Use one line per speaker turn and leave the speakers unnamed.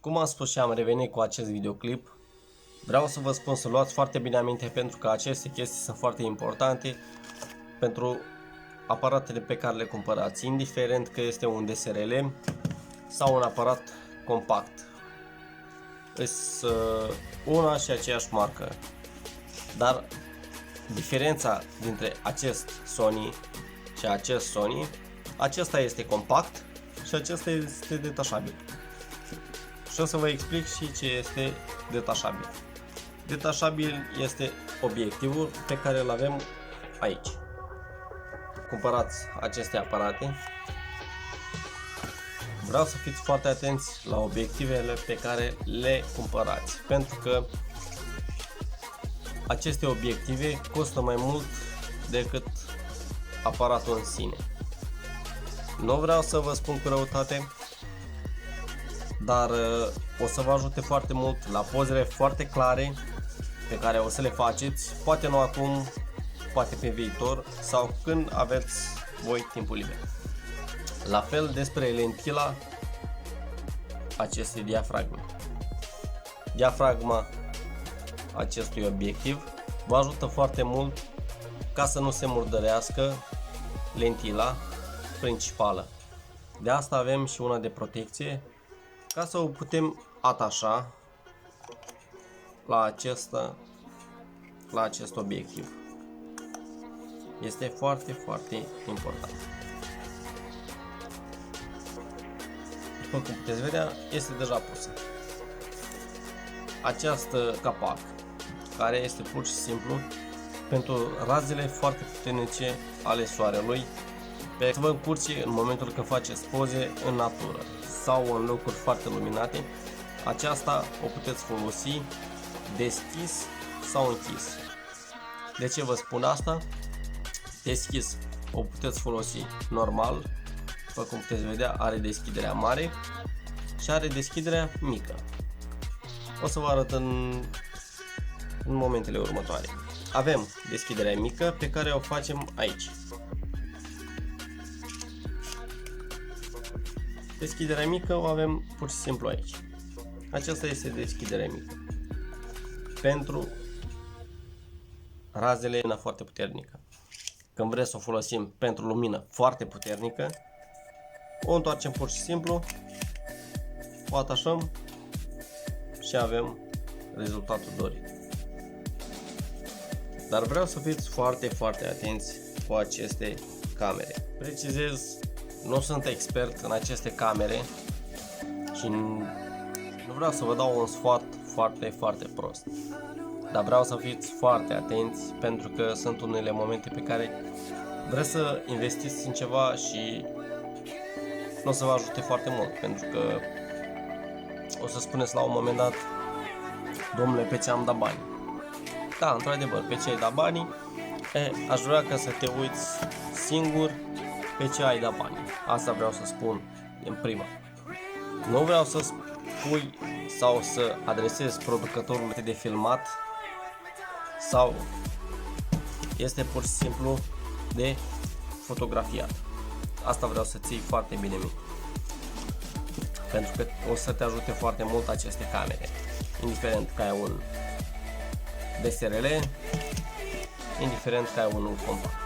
Cum am spus și am revenit cu acest videoclip, vreau să vă spun să luați foarte bine aminte pentru că aceste chestii sunt foarte importante pentru aparatele pe care le cumpărați, indiferent că este un DSRL sau un aparat compact. Este una și aceeași marcă, dar diferența dintre acest Sony și acest Sony, acesta este compact și acesta este detașabil. Și o să vă explic și ce este detașabil. Detașabil este obiectivul pe care îl avem aici. Cumpărați aceste aparate. Vreau să fiți foarte atenți la obiectivele pe care le cumpărați, pentru că aceste obiective costă mai mult decât aparatul în sine. Nu vreau să vă spun cu răutate, dar o să vă ajute foarte mult la pozele foarte clare pe care o să le faceți, poate nu acum, poate pe viitor sau când aveți voi timpul liber. La fel despre lentila acestei diafragme. Diafragma acestui obiectiv vă ajută foarte mult ca să nu se murdărească lentila principală. De asta avem și una de protecție ca să o putem atașa la acest obiectiv. Este foarte, foarte important. După cum puteți vedea, este deja pusă. Această capac, care este pur și simplu pentru razele foarte puternice ale soarelui, pe să vă încurce în momentul când faceți poze în natură sau în locuri foarte luminate. Aceasta o puteți folosi deschis sau închis. De ce vă spun asta? Deschis o puteți folosi normal, după cum puteți vedea, are deschiderea mare și are deschiderea mică. O să vă arăt în momentele următoare. Avem deschiderea mică pe care o facem aici. Deschiderea mică o avem pur și simplu aici. Aceasta este deschiderea mică. Pentru razele foarte puternică. Când vreți să o folosim pentru lumină foarte puternică, o întoarcem pur și simplu, o atașăm și avem rezultatul dorit. Dar vreau să fiți foarte, foarte atenți cu aceste camere. Precizez, nu sunt expert în aceste camere și nu vreau să vă dau un sfat foarte, foarte prost. Dar vreau să fiți foarte atenți pentru că sunt unele momente pe care vreți să investiți în ceva și nu o să vă ajute foarte mult, pentru că o să spuneți la un moment dat: domnule, pe ce am dat bani? Da, într-adevăr, pe ce ai dat banii? Aș vrea ca să te uiți singur pe ce ai dat banii. Asta vreau să spun în prima. Nu vreau să spui sau să adresezi producătorul de filmat sau este pur și simplu de fotografiat. Asta vreau să ții foarte bine minte, pentru că o să te ajute foarte mult aceste camere, indiferent că ai un DSRL, indiferent că ai unul compact.